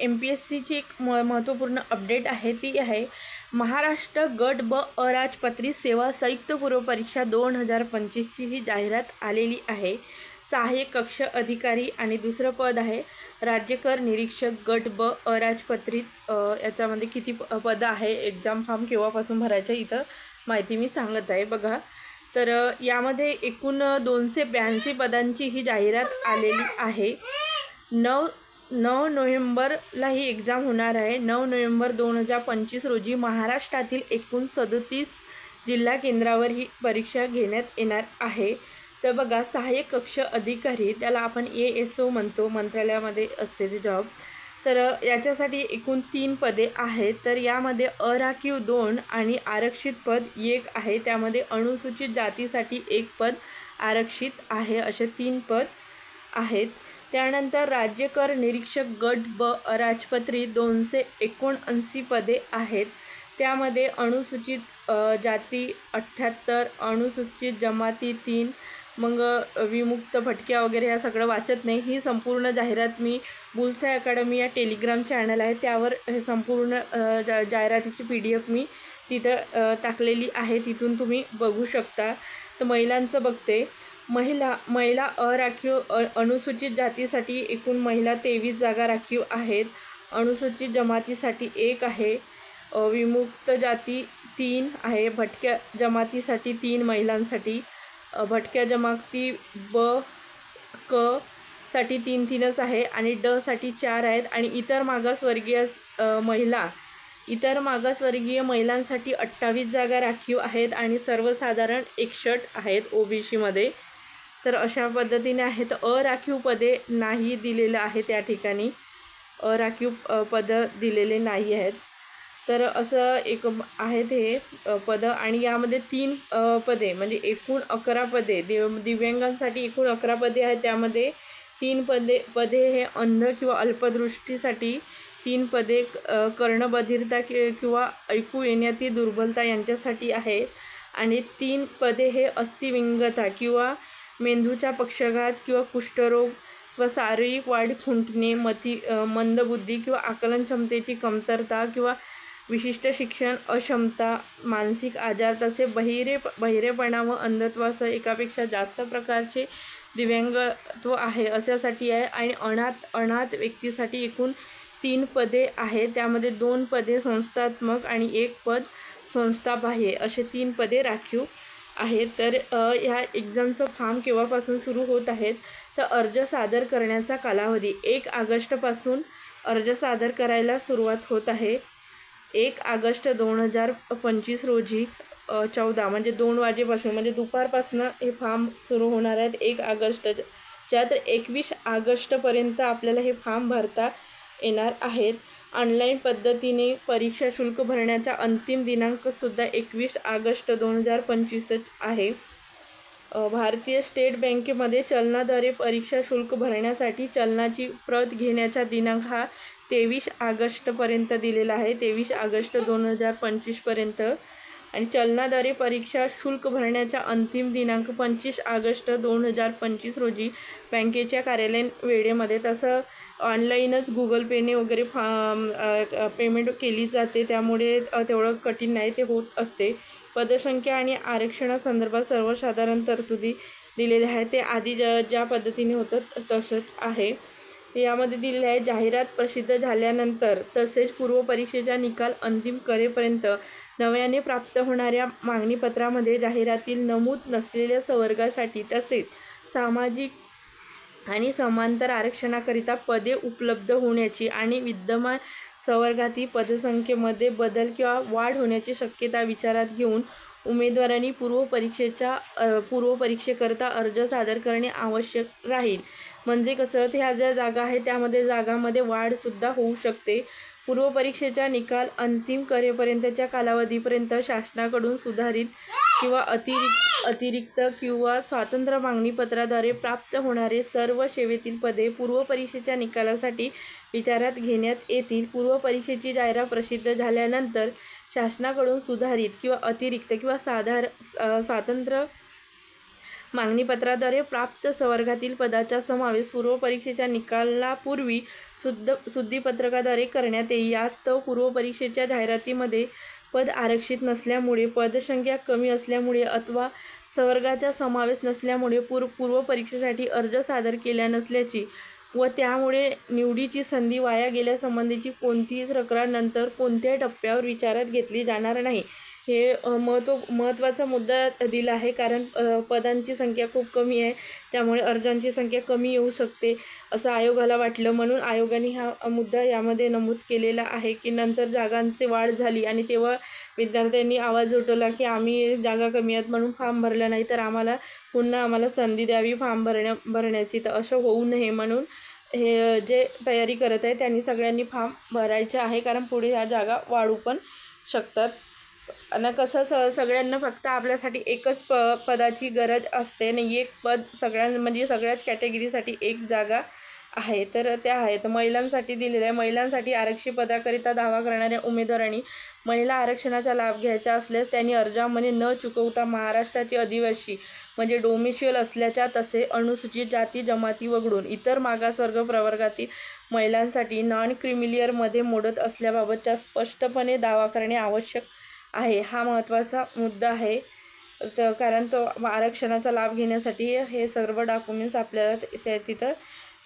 MPSCची एक महत्त्वपूर्ण अपडेट आहे, ती आहे महाराष्ट्र गट ब अराजपत्रित सेवा संयुक्त पूर्व परीक्षा 2025ची ही जाहिरात आलेली आहे। सहाय्यक कक्ष अधिकारी आणि दुसरं पद आहे राज्यकर निरीक्षक गट ब अराजपत्रित। याच्यामध्ये किती पदं आहे, एक्झाम फॉर्म केव्हापासून भरायचे, इथं माहिती मी सांगत आहे बघा। तर यामध्ये एकूण 282 पदांची ही जाहिरात आलेली आहे। 9 नोव्हेंबरला ही एक्झाम होणार आहे। 9 नोव्हेंबर 2025 रोजी महाराष्ट्रातील एकूण 37 जिल्हा केंद्रावर ही परीक्षा घेण्यात येणार आहे। तर बघा, सहाय्यक कक्ष अधिकारी, त्याला आपण ASO म्हणतो, मंत्रालयामध्ये असते ते जॉब। तर याच्यासाठी एकूण 3 पदे आहेत। तर यामध्ये अराखीव 2 आणि आरक्षित पद 1 आहे। त्यामध्ये अनुसूचित जातीसाठी 1 पद आरक्षित आहे, असे 3 पद आहेत। त्यानंतर राज्यकर निरीक्षक गट ब अराजपत्रित 279 पदे आहेत। त्यामध्ये अनुसूचित जाती 78, अनुसूचित जमाती 3, मग विमुक्त भटक्या वगैरे ह्या सगळं वाचत नाही। ही संपूर्ण जाहिरात मी बुलसाय अकॅडमी या टेलिग्राम चॅनल आहे, त्यावर हे संपूर्ण जाहिरातीची PDF मी तिथं टाकलेली आहे, तिथून तुम्ही बघू शकता। तर महिलांचं बघते, महिला अराखीव अनुसूचित जातीसाठी एकूण महिला 23 जागा राखीव आहेत। अनुसूचित जमातीसाठी 1 आहे, विमुक्त जाती 3 आहे, भटक्या जमातीसाठी 3 महिलांसाठी, भटक्या जमाती ब क साठी 3-3च आहे आणि ड साठी 4 आहेत। आणि इतर मागासवर्गीय महिलांसाठी 28 जागा राखीव आहेत आणि सर्वसाधारण 61 आहेत OBC मध्ये। तर अशा पद्धतीने आहेत। अराखीव पदे नाही दिलेलं आहे, त्या ठिकाणी अराखीव पदं दिलेले नाही आहेत। तर असं एक आहेत हे पदं, आणि यामध्ये 3 पदे म्हणजे एकूण 11 पदे, दिव्यांगांसाठी एकूण 11 पदे आहेत। त्यामध्ये 3 पदे हे अंध किंवा अल्पदृष्टीसाठी, 3 पदे कर्णबधिरता किंवा ऐकू येण्यातील दुर्बलता यांच्यासाठी आहे, आणि 3 पदे हे अस्थिविंगता किंवा मेंदूचा पक्षाघात किंवा कुष्ठरोग व शारीरिक वाढ खुंटणे, मंदबुद्धी किंवा आकलन क्षमतेची कमतरता किंवा विशिष्ट शिक्षण अक्षमता, मानसिक आजार, तसे बहिरेपणा व अंधत्वासह एकापेक्षा जास्त प्रकारचे दिव्यांगत्व आहे अशासाठी आहे। आणि अनाथ व्यक्तीसाठी एकूण 3 पदे आहेत। त्यामध्ये 2 पदे संस्थात्मक आणि 1 पद संस्थाबाह्य, असे 3 पदे राखीव आहेत। तर ह्या एक्झामचं फॉर्म केव्हापासून सुरू होत आहेत, तर अर्ज सादर करण्याचा कालावधी 1 ऑगस्टपासून अर्ज सादर करायला सुरुवात होत आहे। 1 ऑगस्ट 2025 रोजी 14 म्हणजे 2 वाजेपासून, म्हणजे दुपारपासून हे फॉर्म सुरू होणार आहेत 1 ऑगस्टच्या। तर 21 ऑगस्टपर्यंत आपल्याला हे फॉर्म भरता येणार आहेत। ऑनलाईन पद्धतीने परीक्षा शुल्क भरण्याचा अंतिम दिनांकसुद्धा 21 ऑगस्ट 2025 आहे। भारतीय स्टेट बँकेमध्ये चलनाद्वारे परीक्षा शुल्क भरण्यासाठी चलनाची प्रत घेण्याचा दिनांक हा 23 ऑगस्टपर्यंत दिलेला आहे, 23 ऑगस्ट 2025 पर्यंत। आणि चलनाद्वारे परीक्षा शुल्क भरण्याचा अंतिम दिनांक 25 ऑगस्ट 2025 रोजी बँकेच्या कार्यालयीन वेळेमध्ये। तसं ऑनलाईनच गुगल पेने वगैरे पेमेंट केली जाते, त्यामुळे तेवढं कठीण नाही, ते होत असते। पदसंख्या आणि आरक्षणासंदर्भात सर्वसाधारण तरतुदी दिलेल्या आहेत, ते आधी ज्या पद्धतीने होतं तसंच आहे। यामध्ये दिलेले आहे, जाहिरात प्रसिद्ध झाल्यानंतर तसेच पूर्वपरीक्षेचा निकाल अंतिम करेपर्यंत नव्याने प्राप्त होणाऱ्या मागणीपत्रामध्ये जाहिरातील नमूद नसलेल्या संवर्गासाठी तसेच सामाजिक आणि समांतर आरक्षणाकरिता पदे उपलब्ध होण्याची आणि विद्यमान संवर्गातील पदसंख्येमध्ये बदल किंवा वाढ होण्याची शक्यता विचारात घेऊन उमेदवारांनी पूर्वपरीक्षेकरता अर्ज सादर करणे आवश्यक राहील। म्हणजे कसं, ह्या ज्या जागा आहेत त्यामध्ये जागांमध्ये वाढसुद्धा होऊ शकते। पूर्वपरीक्षेचा निकाल अंतिम करेपर्यंतच्या कालावधीपर्यंत शासनाकडून सुधारित किंवा अतिरिक्त किंवा स्वतंत्र मागणीपत्राद्वारे प्राप्त होणारे सर्व सेवेतील पदे पूर्वपरीक्षेच्या निकालासाठी विचारात घेण्यात येतील। पूर्वपरीक्षेची जाहिरात प्रसिद्ध झाल्यानंतर शासनाकडून सुधारित किंवा अतिरिक्त किंवा स्वतंत्र मागणीपत्राद्वारे प्राप्त संवर्गातील पदाचा समावेश पूर्वपरीक्षेच्या निकालापूर्वी शुद्धीपत्रकाद्वारे करण्यात येईल। यास्तव पूर्वपरीक्षेच्या जाहिरातीमध्ये पद आरक्षित नसल्यामुळे, पदसंख्या कमी असल्यामुळे अथवा संवर्गाचा समावेश नसल्यामुळे पूर्वपरीक्षेसाठी अर्ज सादर केला नसल्याची व त्यामुळे निवडीची संधी वाया गेल्यासंबंधीची कोणतीही तक्रार नंतर कोणत्याही टप्प्यावर विचारात घेतली जाणार नाही, हे महत्त्वाचा मुद्दा दिला आहे। कारण पदांची संख्या खूप कमी आहे, त्यामुळे अर्जांची संख्या कमी येऊ शकते असं आयोगाला वाटलं, म्हणून आयोगाने हा मुद्दा यामध्ये नमूद केलेला आहे की नंतर जागांची वाढ झाली आणि तेव्हा विद्यार्थ्यांनी आवाज उठवला की आम्ही जागा कमी आहेत म्हणून फॉर्म भरला नाही, तर आम्हाला संधी द्यावी फॉर्म भरण्याची। तर असं होऊ नये म्हणून हे जे तयारी करत आहे त्यांनी सगळ्यांनी फॉर्म भरायचे आहे, कारण पुढे ह्या जागा वाढू पण शकतात। आणि कसं सगळ्यांना फक्त आपल्यासाठी एकच पदाची गरज असते आणि एक पद सगळ्याच कॅटेगरीसाठी एक जागा आहे, तर त्या आहेत। महिलांसाठी दिलेल्या आहे। महिलांसाठी आरक्षित पदाकरिता दावा करणाऱ्या उमेदवारांनी महिला आरक्षणाचा लाभ घ्यायचा असल्यास त्यांनी अर्जामध्ये न चुकवता महाराष्ट्राची आदिवासी म्हणजे डोमिशियल असल्याच्या तसे अनुसूचित जाती जमाती वगळून इतर मागासवर्ग प्रवर्गातील महिलांसाठी नॉन क्रिमिलियरमध्ये मोडत असल्याबाबतचा स्पष्टपणे दावा करणे आवश्यक आहे। हा महत्त्वाचा मुद्दा आहे, कारण तो आरक्षणाचा लाभ घेण्यासाठी हे सर्व डॉक्युमेंट्स आपल्याला तिथं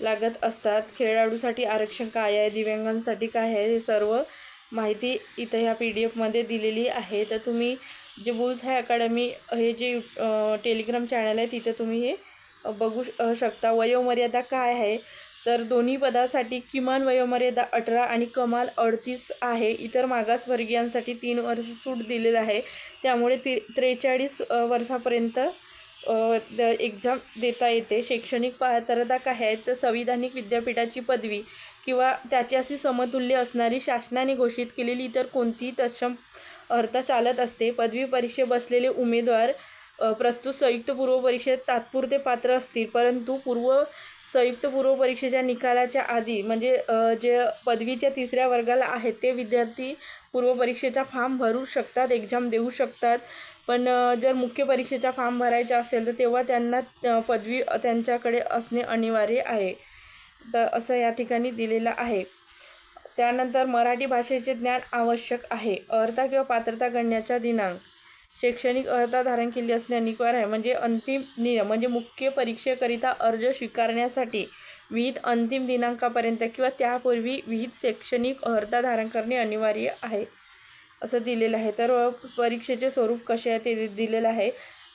लागत असतात। खेळाडूसाठी आरक्षण काय आहे, दिव्यांगांसाठी काय आहे, हे सर्व माहिती इथं ह्या PDF मध्ये दिलेली आहे। तर तुम्ही जे बुल्सआय अकॅडमी हे जे टेलिग्राम चॅनल आहे तिथे तुम्ही हे बघू शकता। वयोमर्यादा काय आहे, तर दोन्ही पदासाठी किमान वयोमर्यादा 18 आणि कमाल 38 आहे। इतर मागासवर्गीयांसाठी 3 वर्ष सूट दिलेलं आहे, त्यामुळे 43 वर्षापर्यंत एक्झाम देता येते। शैक्षणिक पात्रता काय आहे, तर संविधानिक विद्यापीठाची पदवी किंवा त्याच्याशी समतुल्य असणारी शासनाने घोषित केलेली इतर कोणतीही तत्सम अर्हता चालत असते। पदवी परीक्षेत बसलेले उमेदवार प्रस्तुत संयुक्त पूर्वपरीक्षेत तात्पुरते पात्र असतील, परंतु संयुक्त पूर्वपरीक्षेच्या निकालाच्या आधी म्हणजे जे पदवीच्या 3ऱ्या वर्गाला आहेत ते विद्यार्थी पूर्वपरीक्षेचा फॉर्म भरू शकतात, एक्झाम देऊ शकतात। पण जर मुख्य परीक्षेचा फॉर्म भरायचा असेल तर तेव्हा त्यांना पदवी त्यांच्याकडे असणे अनिवार्य आहे, तर असं या ठिकाणी दिलेलं आहे। त्यानंतर मराठी भाषेचे ज्ञान आवश्यक आहे। अर्हता किंवा पात्रता गणण्याचा दिनांक शैक्षणिक अर्हता धारण केली असणे अनिवार्य आहे, म्हणजे अंतिम म्हणजे मुख्य परीक्षेकरिता अर्ज स्वीकारण्यासाठी विहित अंतिम दिनांकापर्यंत किंवा त्यापूर्वी विहित शैक्षणिक अर्हता धारण करणे अनिवार्य आहे असं दिलेलं आहे। तर परीक्षेचे स्वरूप कसे आहे ते दिलेलं आहे।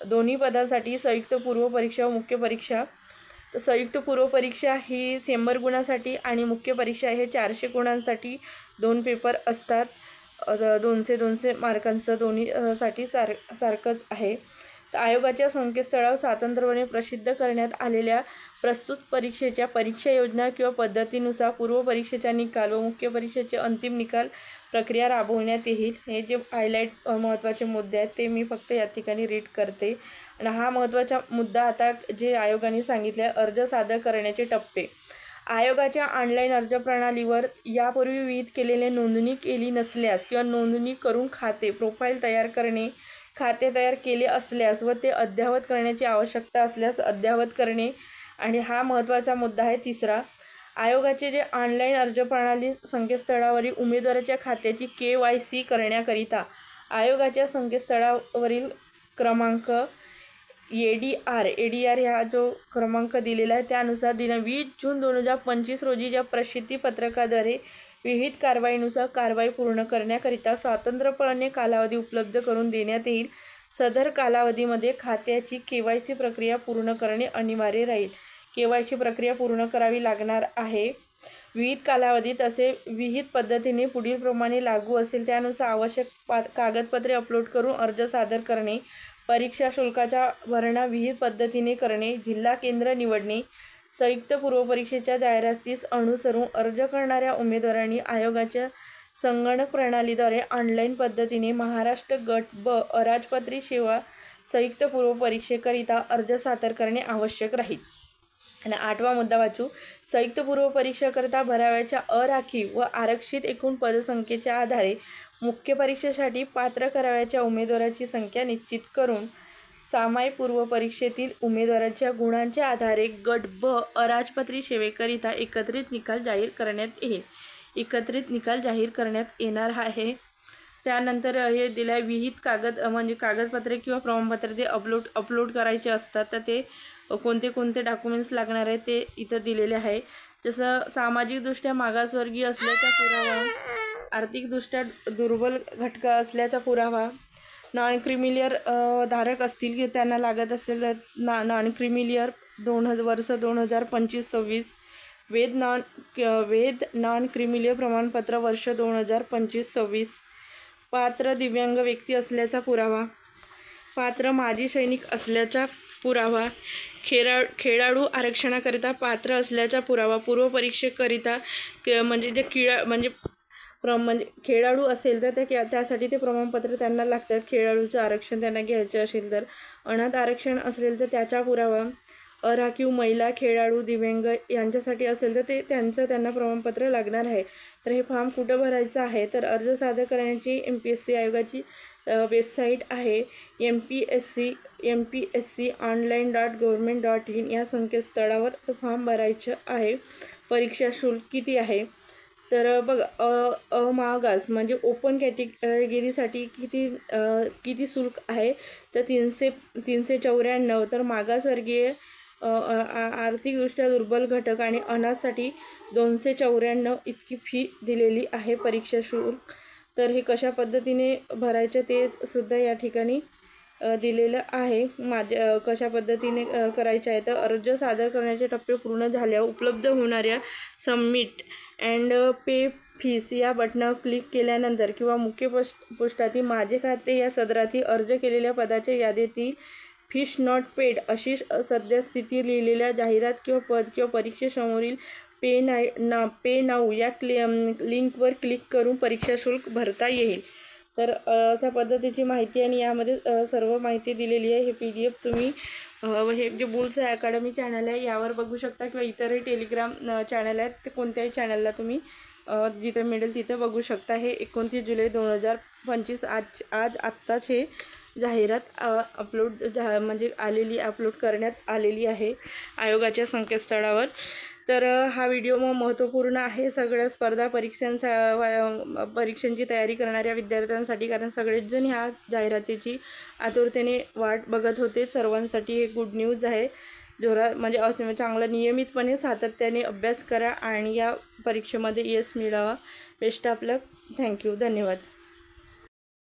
दोन्ही पदांसाठी संयुक्त पूर्वपरीक्षा व मुख्य परीक्षा। तर संयुक्त पूर्वपरीक्षा ही 100 गुणांसाठी आणि मुख्य परीक्षा हे 400 गुणांसाठी 2 पेपर असतात। 200 मार्कांचं दोन्हीसाठी सारखंच आहे। तर आयोगाच्या संकेतस्थळावर स्वतंत्रपणे प्रसिद्ध करण्यात आलेल्या प्रस्तुत परीक्षेच्या परीक्षा योजना किंवा पद्धतीनुसार पूर्वपरीक्षेचा निकाल व मुख्य परीक्षेचे अंतिम निकाल प्रक्रिया राबवण्यात येईल। हे जे हायलाईट महत्त्वाचे मुद्दे आहेत ते मी फक्त या ठिकाणी रीड करते। आणि हा महत्त्वाचा मुद्दा आता जे आयोगाने सांगितले आहे, अर्ज सादर करण्याचे टप्पे। आयोगाच्या ऑनलाईन अर्ज प्रणालीवर यापूर्वी विहित केलेले नोंदणी केली नसल्यास किंवा नोंदणी करून प्रोफाईल तयार करणे, खाते तयार केले असल्यास व ते अद्ययावत करण्याची आवश्यकता असल्यास अद्ययावत करणे। आणि हा महत्त्वाचा मुद्दा आहे 3रा, आयोगाचे जे ऑनलाईन अर्ज प्रणाली संकेतस्थळावरील उमेदवाराच्या खात्याची KYC करण्याकरिता आयोगाच्या संकेतस्थळावरील क्रमांक ADR ह्या जो क्रमांक दिलेला आहे त्यानुसार 20 जून 2025 रोजीच्या प्रसिद्धी पत्रकाद्वारे विविध कारवाईनुसार कारवाई पूर्ण करण्याकरिता स्वतंत्रपणे कालावधी उपलब्ध करून देण्यात येईल। सदर कालावधीमध्ये खात्याची KYC प्रक्रिया पूर्ण करणे अनिवार्य राहील। KYC प्रक्रिया पूर्ण करावी लागणार आहे। विविध कालावधीत असे विहित पद्धतीने पुढील प्रमाणे लागू असेल त्यानुसार आवश्यक कागदपत्रे अपलोड करून अर्ज सादर करणे, परीक्षा शुल्काचा भरणा विहित पद्धतीने करणे, जिल्हा केंद्र निवडणे, संयुक्त पूर्वपरीक्षेच्या जाहिरातीस अनुसरून अर्ज करणाऱ्या उमेदवारांनी आयोगाच्या संगणक प्रणालीद्वारे ऑनलाईन पद्धतीने महाराष्ट्र गट ब अराजपत्रित सेवा संयुक्त पूर्वपरीक्षेकरिता अर्ज सादर करणे आवश्यक राहील। आणि 8वा मुद्दा वाचू। संयुक्त पूर्वपरीक्षेकरिता भरावयाच्या अराखीव व आरक्षित एकूण पदसंख्येच्या आधारे मुख्य परीक्षेसाठी पात्र करावयाच्या उमेदवाराची संख्या निश्चित करून सामाई पूर्व परीक्षेतील उमेदवाराच्या गुणांच्या आधारे गट ब अराजपत्री सेवेकरिता एकत्रित निकाल जाहीर करण्यात येईल. एकत्रित निकाल जाहीर करण्यात येणार आहे. त्यानंतर हे दिल्या विहित म्हणजे कागदपत्रे किंवा प्रमाणपत्र ते अपलोड करायचे असतात, तर ते कोणते कोणते डॉक्युमेंट्स लागणार आहे ते इथं दिलेले आहे. जसं सामाजिकदृष्ट्या मागासवर्गीय असल्याचा पुरावा, आर्थिकदृष्ट्या दुर्बल घटक असल्याचा पुरावा, नॉन क्रिमिलियर धारक असतील की त्यांना लागत असेल नॉन क्रिमिलियर वर्ष 2025-26, वेद नॉन क्रिमिलियर प्रमाणपत्र वर्ष 2025-26, पात्र दिव्यांग व्यक्ती असल्याचा पुरावा, पात्र माजी सैनिक असल्याचा पुरावा, खेळाडू आरक्षणाकरिता पात्र असल्याचा पुरावा, पूर्व परीक्षेकरिता म्हणजे जे म्हणजे खेळाडू असेल तर त्यासाठी ते प्रमाणपत्र त्यांना लागतात. खेळाडूचं आरक्षण त्यांना घ्यायचं असेल तर, अनाथ आरक्षण असेल तर त्याचा पुरावा, अराखीव महिला, खेळाडू, दिव्यांग यांच्यासाठी असेल तर त्यांना प्रमाणपत्र लागणार आहे. तर हे फॉर्म कुठं भरायचं आहे तर अर्ज सादर करण्याची MPSC आयोगाची वेबसाईट आहे mpsc.online.government.in या संकेतस्थळावर तो फॉर्म भरायचं आहे. परीक्षा शुल्क किती आहे तर बघ, मागास म्हणजे ओपन कॅटेगरीसाठी किती शुल्क आहे तर 394. तर मागासवर्गीय, आर्थिकदृष्ट्या दुर्बल घटक आणि अनाथसाठी 294 इतकी फी दिलेली आहे परीक्षा शुल्क. तर हे कशा पद्धतीने भरायचं ते सुद्धा या ठिकाणी दिलेलं आहे. कशा पद्धतीने करायचं आहे तर अर्ज सादर करण्याचे टप्पे पूर्ण झाल्यावर उपलब्ध होणाऱ्या सबमिट अँड पे फीस या बटनावर क्लिक केल्यानंतर किंवा मुख्य पृष्ठातील माझे खाते या सदरातील अर्ज केलेल्या पदाच्या यादीतील फीस नॉट पेड अशी सद्यस्थिती लिहिलेल्या जाहिरात किंवा पद किंवा परीक्षेसमोरील पे नाऊ या लिंकवर क्लिक करून परीक्षा शुल्क भरता येईल. तर अशा पद्धतीची माहिती आणि यामध्ये सर्व माहिती दिलेली आहे. हे PDF तुम्ही हे जे बुल्स अकॅडमी चॅनल आहे यावर बघू शकता किंवा इतरही टेलिग्राम चॅनल आहेत ते कोणत्याही चॅनलला तुम्ही जिथे मिळेल तिथे बघू शकता. हे 29 जुलै 2025 आज आत्ताच हे जाहिरात अपलोड करण्यात आलेली आहे आयोगाच्या संकेतस्थळावर. तर हा व्हिडिओ महत्त्वपूर्ण आहे सगळ्या स्पर्धा परीक्षांची तयारी करणाऱ्या विद्यार्थ्यांसाठी, कारण सगळेच जण ह्या जाहिरातीची आतुरतेने वाट बघत होते. सर्वांसाठी हे गुड न्यूज आहे. म्हणजे चांगला नियमितपणे सातत्याने अभ्यास करा आणि या परीक्षेमध्ये यश मिळवा. Best of luck. थँक्यू. धन्यवाद.